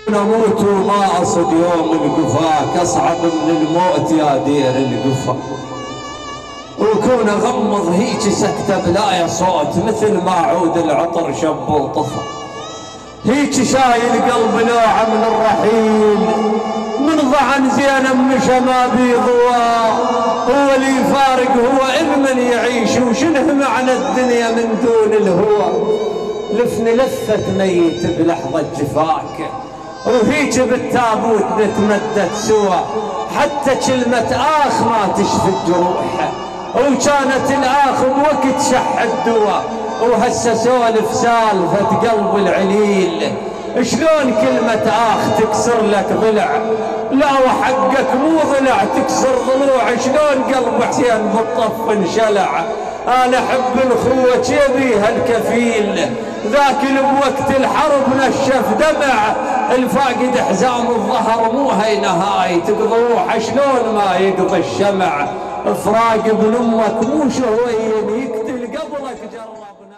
نموت وما أصد يوم القفاك أصعب من الموت يا دير القفا. وكون أغمض هيك سكتة بلا صوت مثل ما عود العطر شب وطفى. هيك شايل قلب لوعة من الرحيل من ضعن زينب مشى ما بيضوى. هو اللي يفارق هو إن من يعيش وشنه معنى الدنيا من دون الهوى. لفن لفة ميت بلحظة جفاك وهيك بالتابوت نتمدد سوا. حتى كلمة آخ ما تشفي الجروح وكانت الآخ بوقت شح الدوا. وهسه سولف سالفة قلب العليل شلون كلمة آخ تكسر لك ضلع. لا وحقك مو ضلع تكسر ضلوع. شلون قلب حسين بالطف انشلع. أنا أحب الخوة جيبيها الكفيل ذاك اللي بوقت الحرب نشف دمع. الفاقد حزام الظهر مو هي نهاية تقضوح شلون ما يقضي الشمع. فراق ابن امك مو شهوين يقتل قبلك جرب.